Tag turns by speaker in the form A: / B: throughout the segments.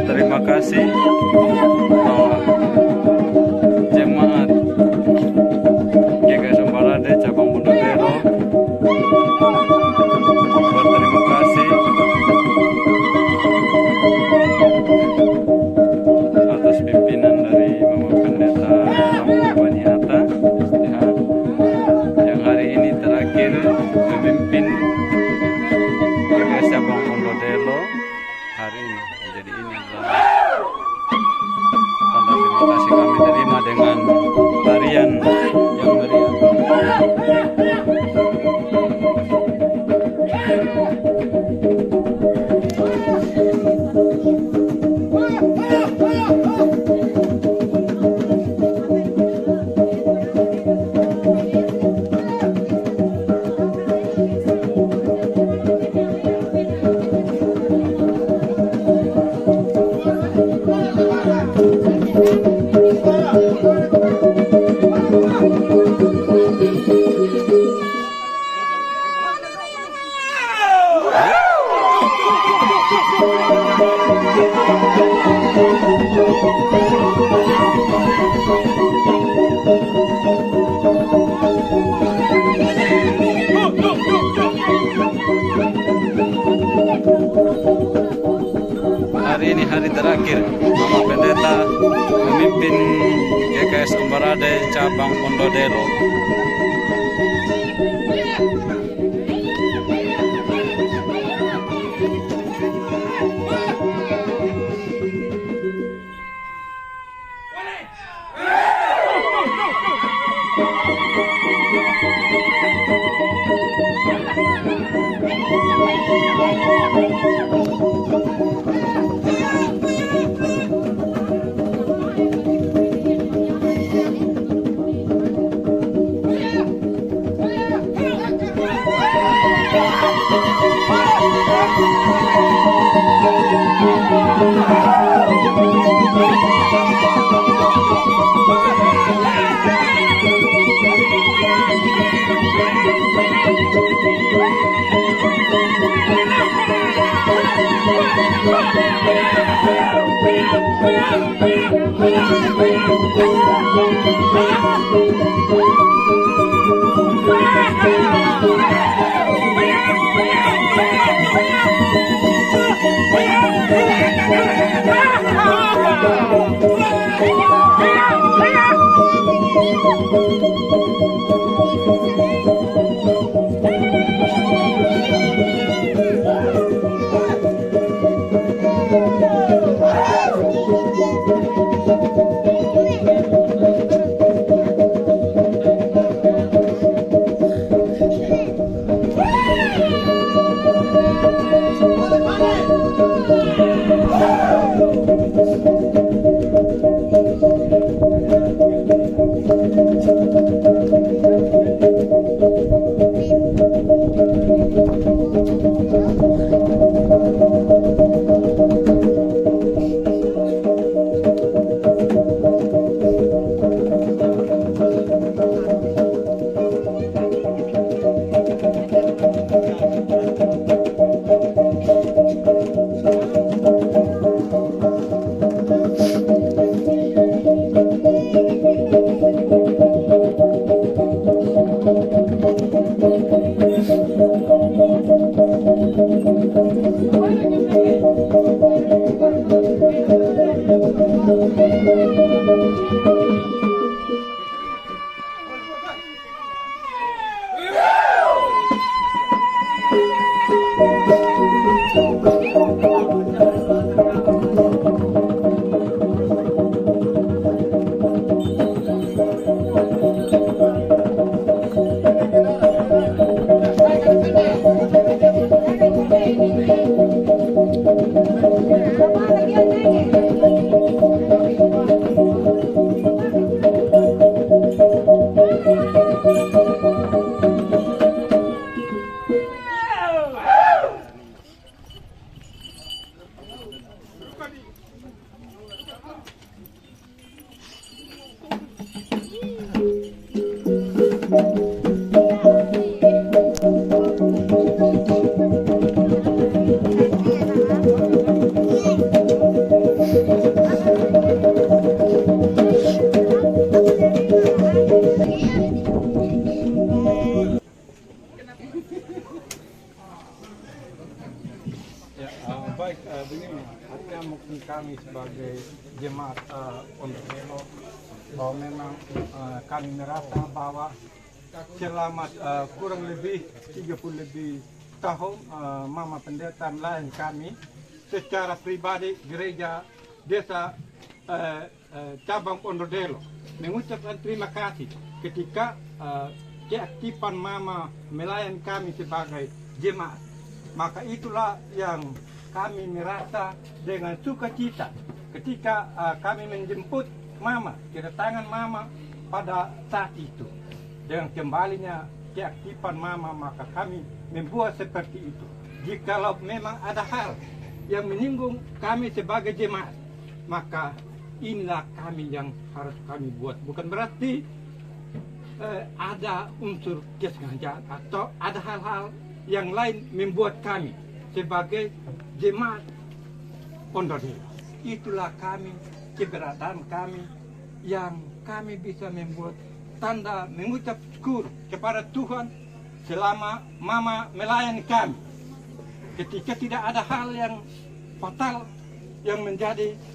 A: Terima kasih jemaat GKS Ambarade cabang Bondodero. Berterima kasih atas pimpinan dari Bapak Pendeta Baniata STH yang hari ini terakhir memimpin GKS cabang Bondodero hari ini. Jadi ini adalah tanda terima kasih kami terima dengan tarian yang meriah. Hari ini hari terakhir Bapak Pendeta memimpin GKS Ambarade cabang Bondodero.
B: begini, artinya mungkin kami sebagai jemaat Pondok Melo bahwa memang kami merasa bahwa selama kurang lebih 30 lebih tahun Mama Pendeta melayani kami secara pribadi gereja desa cabang Pondodelo mengucapkan terima kasih ketika keaktifan Mama melayani kami sebagai jemaat. Maka itulah yang kami merasa dengan sukacita ketika kami menjemput Mama, kedatangan Mama pada saat itu. Dengan kembalinya keaktifan Mama, maka kami membuat seperti itu. Jikalau memang ada hal yang menyinggung kami sebagai jemaat, maka inilah kami yang harus kami buat. Bukan berarti ada unsur kesengajaan atau ada hal-hal yang lain membuat kami sebagai jemaat Pondodelo. Itulah kami, keberadaan kami yang kami bisa membuat tanda mengucap syukur kepada Tuhan selama Mama melayani kami. Ketika tidak ada hal yang fatal yang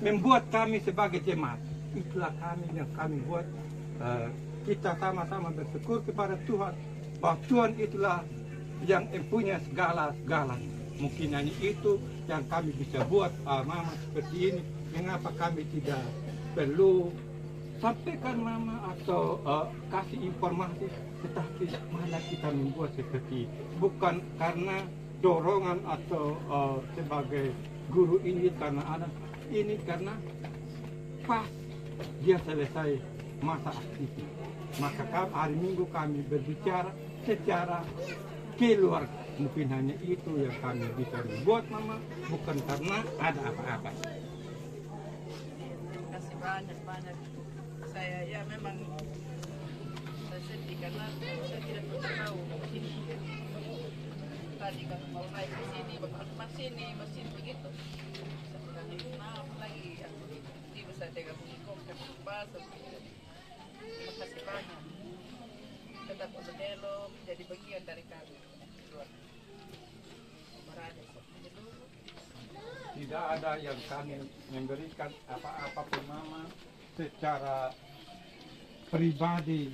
B: membuat kami sebagai jemaat, itulah kami yang kami buat. Kita sama-sama bersyukur kepada Tuhan bahwa Tuhan itulah yang punya segala-galanya. Mungkin hanya itu yang kami bisa buat Mama seperti ini. Mengapa kami tidak perlu sampaikan Mama atau kasih informasi, tetapi malah kita membuat seperti bukan karena dorongan atau sebagai guru ini karena ada ini karena pas dia selesai masa aktif. Maka hari Minggu kami berbicara secara keluarga. Mungkin hanya itu yang kami bisa buat Mama, bukan karena ada apa-apa.
C: Terima kasih banyak. Saya ya memang saya sedih karena saya tidak pernah tahu ini. Tadi kan mau naik ke sini, mesin begitu. Saya tidak kenal lagi. Tiba saya tega mengikut ke pas. Terima kasih banyak. Tetap Pondodelo menjadi bagian dari kami.
B: Tidak ada yang kami memberikan apa-apa pun Mama secara pribadi.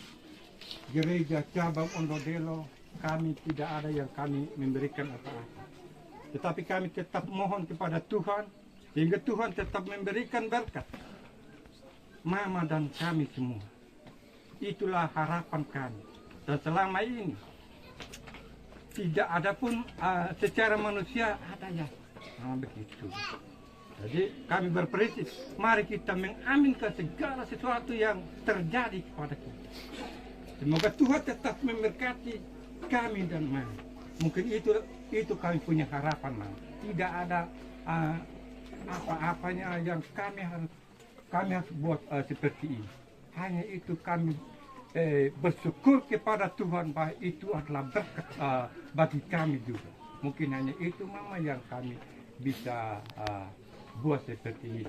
B: Gereja cabang Pondodelo kami tidak ada yang kami memberikan apa-apa. Tetapi kami tetap mohon kepada Tuhan hingga Tuhan tetap memberikan berkat Mama dan kami semua. Itulah harapan kami. Dan selama ini tidak ada pun secara manusia ada ya begitu. Jadi kami berprinsip, mari kita mengaminkan segala sesuatu yang terjadi kepada kita. Semoga Tuhan tetap memberkati kami dan Mama. Mungkin itu kami punya harapan, Mama. Tidak ada apa-apanya yang kami harus buat seperti ini. Hanya itu kami bersyukur kepada Tuhan bahwa itu adalah berkat bagi kami juga. Mungkin hanya itu Mama yang kami bisa buat seperti ini.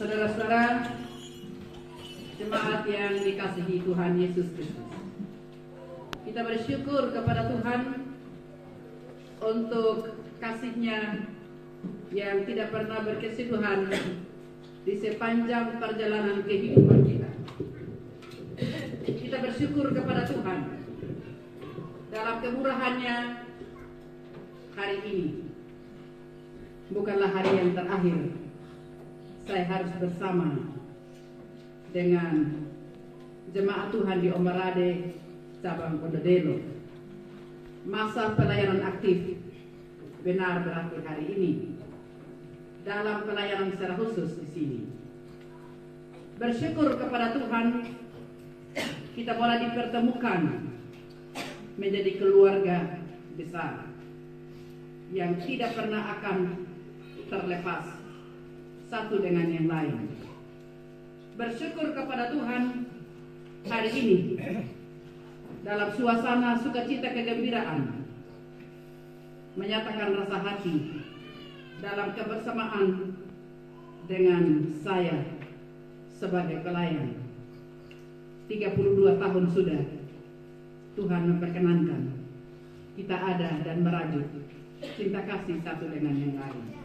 C: Saudara-saudara, jemaat yang dikasihi Tuhan Yesus Kristus, kita bersyukur kepada Tuhan untuk kasih-Nya yang tidak pernah berkesudahan di sepanjang perjalanan kehidupan kita. Kita bersyukur kepada Tuhan dalam kemurahan-Nya hari ini. Bukanlah hari yang terakhir saya harus bersama dengan jemaat Tuhan di Ombarade cabang Pondodelo. Masa pelayanan aktif benar berakhir hari ini dalam pelayanan secara khusus di sini. Bersyukur kepada Tuhan kita boleh dipertemukan menjadi keluarga besar yang tidak pernah akan terlepas satu dengan yang lain. Bersyukur kepada Tuhan hari ini dalam suasana sukacita kegembiraan, menyatakan rasa hati dalam kebersamaan dengan saya sebagai pelayan. 32 tahun sudah Tuhan memperkenankan kita ada dan merajut cinta kasih satu dengan yang lain.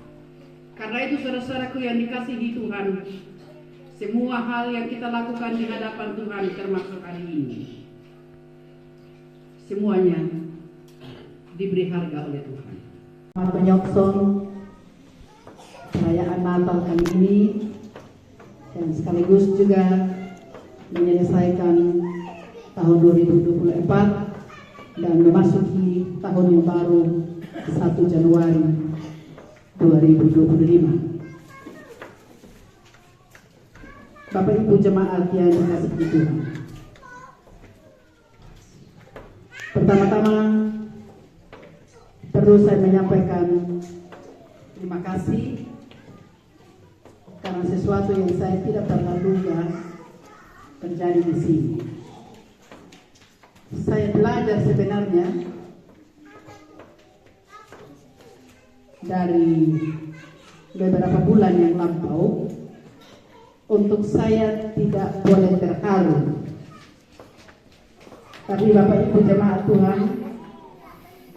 C: Karena itu saudara-saudaraku yang dikasihi Tuhan, semua hal yang kita lakukan di hadapan Tuhan termasuk hari ini, semuanya diberi harga oleh Tuhan.
D: Selamat menyongsong perayaan Natal kali ini dan sekaligus juga menyelesaikan tahun 2024 dan memasuki tahun yang baru 1 Januari 2025. Bapak Ibu jemaat yang dikasihi Tuhan, pertama-tama perlu saya menyampaikan terima kasih karena sesuatu yang saya tidak pernah duga terjadi di sini. Saya belajar sebenarnya dari beberapa bulan yang lampau untuk saya tidak boleh terharu. Tapi Bapak Ibu jemaat Tuhan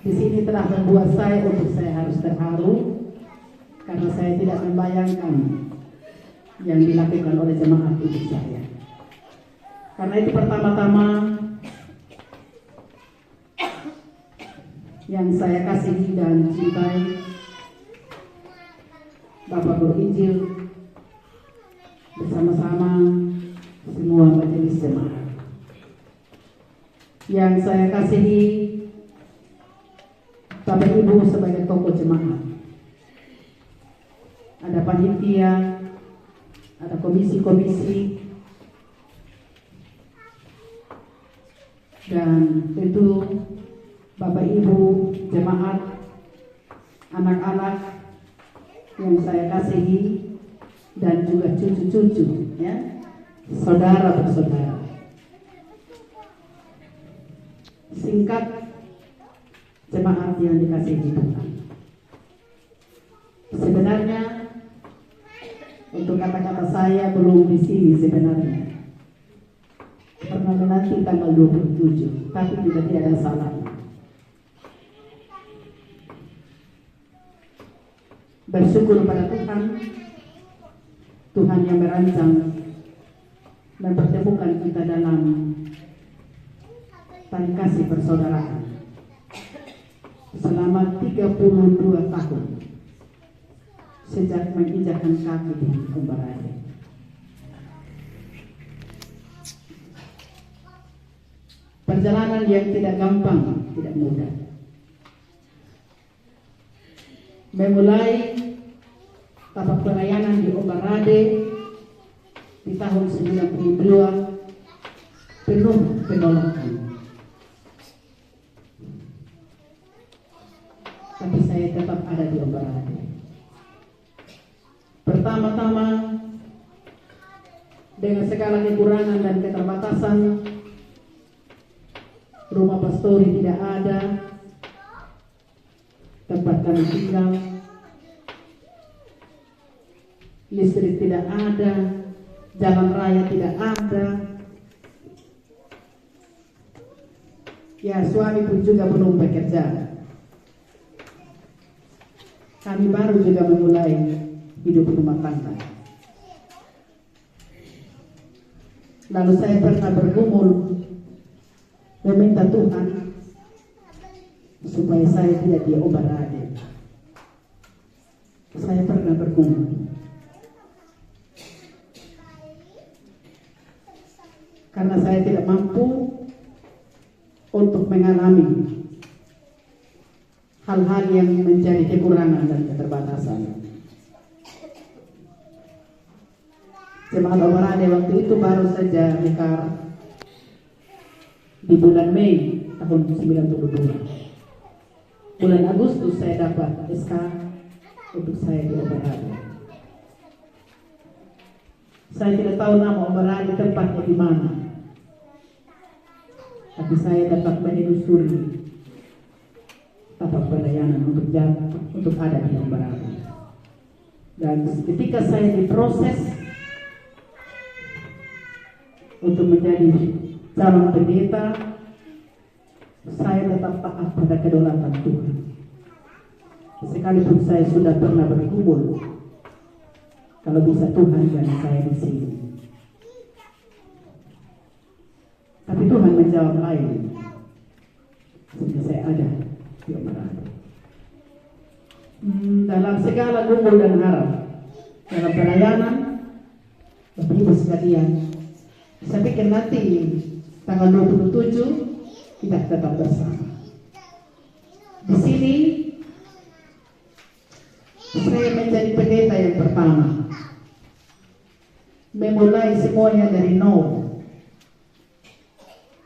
D: di sini telah membuat saya untuk saya harus terharu karena saya tidak membayangkan yang dilakukan oleh jemaat untuk saya. Karena itu pertama-tama yang saya kasihi dan cintai Bapak Guru Injil bersama-sama semua majelis jemaat. Yang saya kasihi Bapak Ibu sebagai tokoh jemaat. Ada panitia, ada komisi-komisi, dan tentu Bapak Ibu jemaat, anak-anak yang saya kasihi dan juga cucu-cucu, ya, saudara bersaudara. Singkat, jemaat yang dikasihi Tuhan. Sebenarnya untuk kata-kata saya belum di sini sebenarnya. Karena nanti tanggal 27, tapi juga tidak ada salahnya. Bersyukur pada Tuhan, Tuhan yang merancang mempertemukan kita dalam tali kasih persaudaraan selama 32 tahun sejak menginjakkan kaki di Umbarade. Perjalanan yang tidak gampang, tidak mudah. Memulai tapak pelayanan di Umbarade di tahun 92 penuh penolakan. Tapi saya tetap ada di Umbarade. Pertama-tama dengan segala kekurangan dan keterbatasan, rumah pastori tidak ada, tempat kami tinggal, listrik tidak ada, jalan raya tidak ada. Ya, suami pun juga belum bekerja. Kami baru juga memulai hidup rumah tangga. Lalu saya pernah bergumul meminta Tuhan supaya saya tidak di Umbarade. Saya pernah bergumul karena saya tidak mampu untuk mengalami hal-hal yang menjadi kekurangan dan keterbatasan. Jemaat Umbarade waktu itu baru saja nikah di bulan Mei tahun 92. Bulan Agustus saya dapat SK untuk saya di Umbarade. Saya tidak tahu nama Umbarade tempatnya di mana, tapi saya dapat menelusuri tapak pelayanan untuk ada di Umbarade. Dan ketika saya diproses untuk menjadi calon pendeta, saya tetap taat pada kedaulatan Tuhan. Sekalipun saya sudah pernah bergumul, kalau bisa Tuhan jangan saya di sini. Tapi Tuhan menjawab lain, sehingga saya ada di Umbarade. Dalam segala gumul dan harap, dalam pelayanan, Bapak Ibu sekalian, saya pikir nanti tanggal 27 kita tetap bersama. Di sini saya menjadi pendeta yang pertama, memulai semuanya dari nol.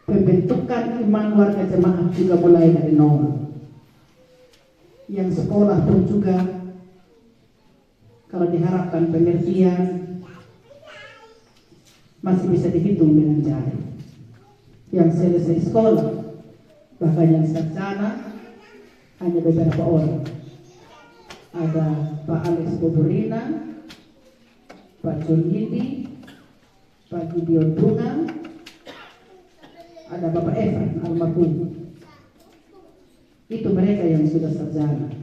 D: Pembentukan iman warga jemaat juga mulai dari nol. Yang sekolah pun juga, kalau diharapkan pengertian, masih bisa dihitung dengan jari. Yang selesai sekolah, bahkan yang sarjana, hanya beberapa orang. Ada Pak Alex Boborina, Pak John Yindi, Pak Gideon Bunga, ada Bapak Evan almarhum. Itu mereka yang sudah sarjana.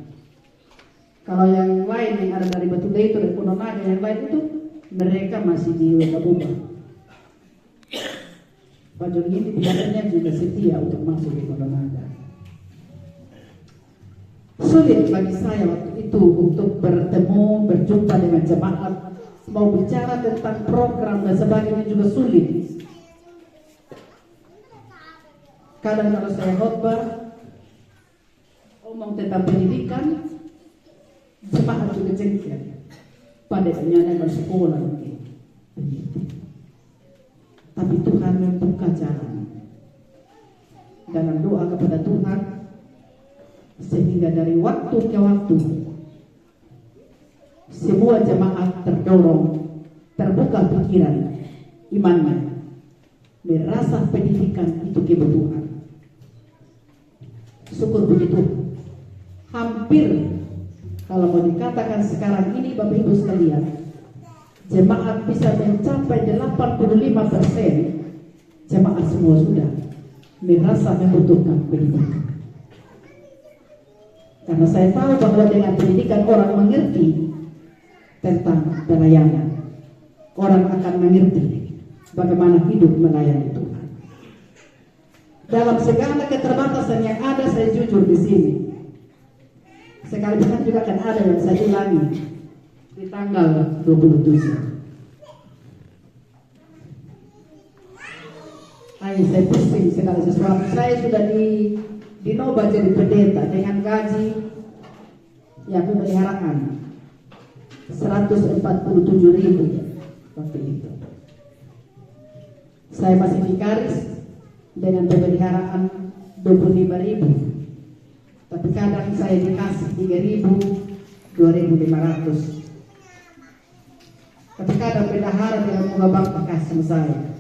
D: Kalau yang lain yang ada dari Batu Leitu dan Punonaga, yang lain itu mereka masih di Wekabuba. Pak John Yindi biasanya juga setia untuk masuk di Punonaga. Sulit bagi saya waktu itu untuk bertemu, berjumpa dengan jemaat, mau bicara tentang program dan sebagainya juga sulit. Kadang kalau saya khotbah, omong tentang pendidikan, jemaat juga jengkel. Pada penyandang bersekolah mungkin. Tapi Tuhan membuka jalan dalam doa kepada Tuhan, sehingga dari waktu ke waktu semua jemaat terdorong, terbuka pikiran, imannya, merasa pendidikan itu kebutuhan. Syukur puji Tuhan. Hampir kalau mau dikatakan sekarang ini Bapak Ibu sekalian, jemaat bisa mencapai 85%. Jemaat semua sudah merasa membutuhkan pendidikan. Karena saya tahu bahwa dengan pendidikan orang mengerti tentang pelayanan. Orang akan mengerti bagaimana hidup melayani Tuhan. Dalam segala keterbatasan yang ada, saya jujur di sini. Sekali juga akan ada yang saya ulangi di tanggal 27. Saya pusing segala sesuatu. Saya sudah dinobat jadi pendeta dengan gaji yang pemeliharaan 147.000 waktu itu. Saya masih vikaris dengan pemeliharaan 25.000. Tapi kadang saya dikasih 3.000, 2.500. Tapi kadang bendahara dengan mengabang kasih saya.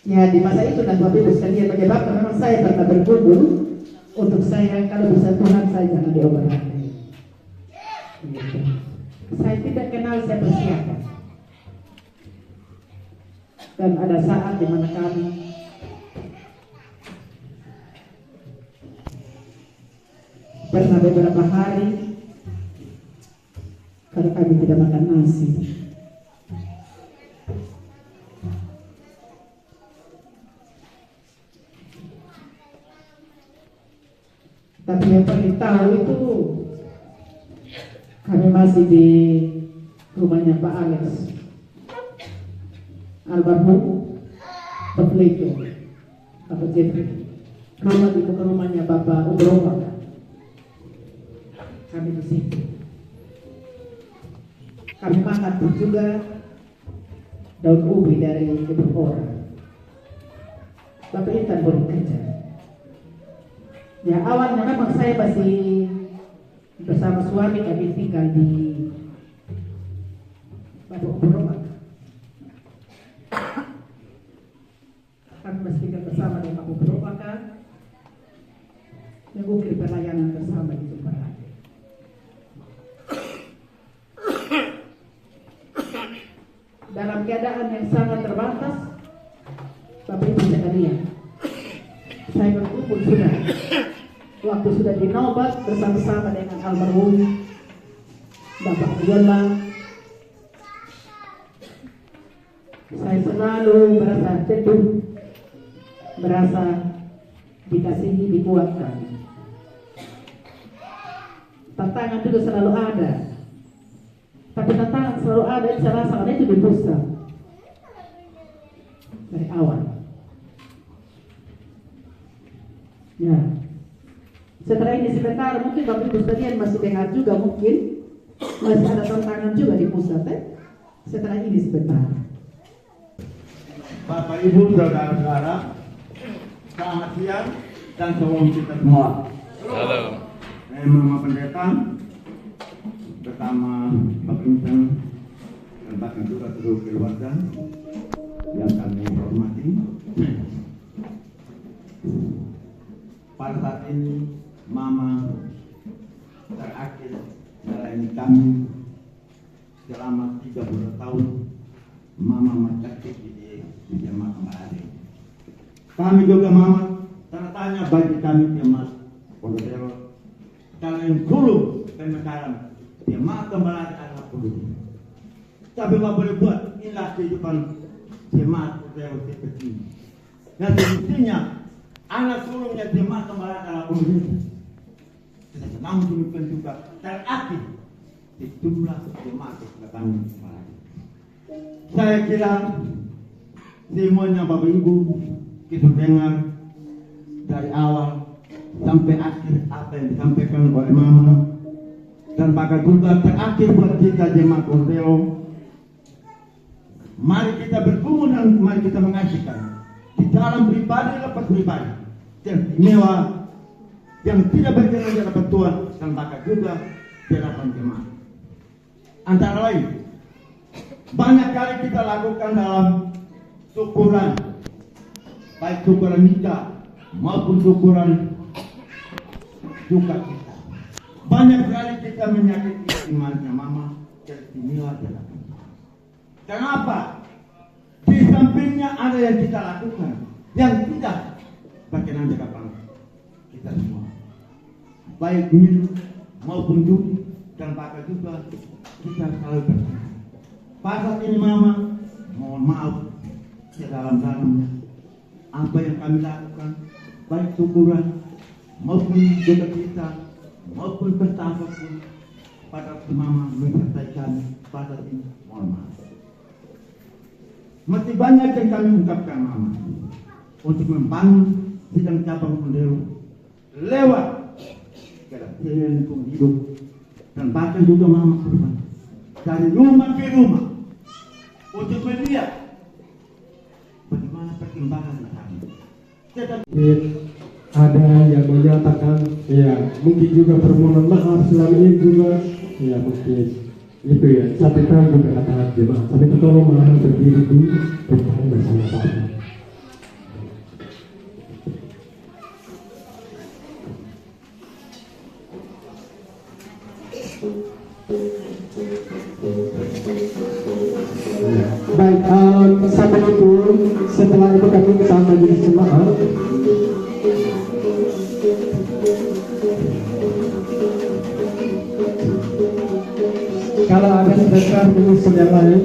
D: Ya, di masa itu dan Bapak Ibu sekalian menyebabkan memang saya pernah bergumul untuk saya kalau bisa Tuhan saya jangan diobati. Gitu. Saya tidak kenal siapa siapa. Dan ada saat di mana kami pernah beberapa hari kalau kami tidak makan nasi. Tapi yang paling tahu itu kami masih di rumahnya Pak Alex almarhum Pak Leko, Pak Jeffrey. Rumah itu ke rumahnya Bapak Ubroma. Kami di situ. Kami makan pun juga daun ubi dari ibu orang. Bapak Intan boleh kerja. Ya, awalnya memang saya masih bersama suami, kami tinggal di Bapak Ubroma. Kami masih tinggal bersama dengan Bapak Ubroma kan, mengukir pelayanan bersama di tempat. Dalam keadaan yang sangat terbatas, Bapak Ibu sekalian, saya berkumpul sudah. Waktu sudah dinobat bersama-sama dengan almarhum Bapak Yola, saya selalu merasa teduh, merasa dikasihi, dikuatkan. Tantangan juga selalu ada, tapi tantangan selalu ada. Saya rasa itu di pusat dari awal. Ya. Setelah ini sebentar mungkin Bapak Ibu sekalian masih dengar juga, mungkin masih ada tantangan juga di pusat. Setelah ini sebentar.
E: Bapak Ibu saudara-saudara, selamat siang dan salam kita semua.
A: Halo.
E: Saya Mama Pendeta bersama Bapak Intan dan bahkan juga seluruh keluarga yang kami hormati. Pada saat ini Mama terakhir melayani kami selama 30 tahun. Mama mengaktif di jemaat kembali. Kami juga Mama tanya bagi kami jemaat Kodero, kalian dulu pemekaran jemaat kembali adalah dulu. Tapi Bapak boleh buat inilah kehidupan jemaat Kodero seperti ini. Dan semestinya anak sulungnya jemaat kembali adalah dulu. Namun demikian juga terarti di jumlah jemaat kembali. Saya kira semuanya Bapak Ibu kita dengar dari awal sampai akhir apa yang disampaikan oleh Mama, dan bahkan juga terakhir buat kita jemaat Kodero. Mari kita berkumpul dan mari kita mengasihkan di dalam pribadi lepas pribadi yang istimewa yang tidak berkenan di hadapan Tuhan dan bahkan juga di hadapan jemaat. Antara lain, banyak kali kita lakukan dalam syukuran, baik syukuran nikah maupun syukuran duka kita. Banyak kali kita menyakiti imannya mama yang istimewa di hadapan Tuhan. Kenapa? Di sampingnya ada yang kita lakukan yang tidak berkenan di hadapan kita semua, baik minum maupun judi dan bahkan juga kita selalu bersama. Pada saat ini mama, mohon maaf sedalam-dalamnya apa yang kami lakukan, baik syukuran maupun juga kita maupun pesta apapun, pada mama menyertai kami pada saat ini, mohon maaf. Masih banyak yang kami ungkapkan mama untuk membangun sidang cabang Kondero lewat kedatangan hidup dan bahkan juga mama kurban dari rumah ke rumah untuk melihat bagaimana perkembangan kami.
F: Ada yang menyatakan ya mungkin juga permohonan maaf selama ini juga ya mungkin itu ya sampai tahu juga kata jemaat sampai tolong malah berdiri di depan bersama-sama. Baik, sampai itu setelah itu kami bersama jadi jemaat. Kalau ada sedekah menyusul yang lain,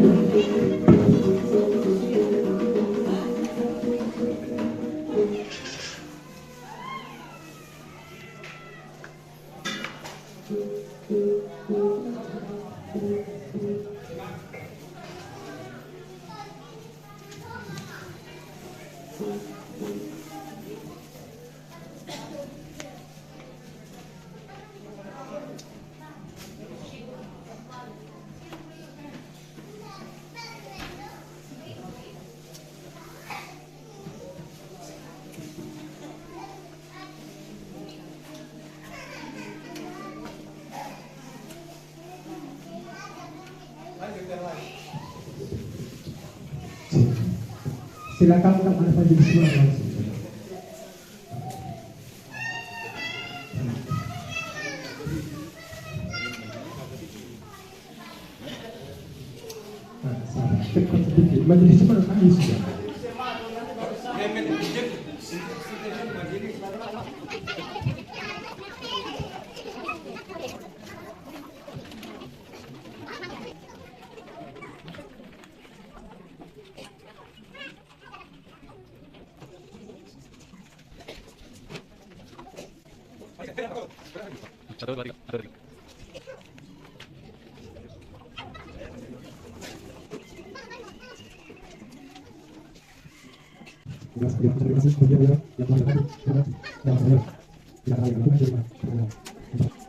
F: silakan Kang Arfa jadi semua langsung. Nah, cepat sedikit, majelis cepat kami sudah.
A: Satu, dua, tiga.
F: Terima kasih.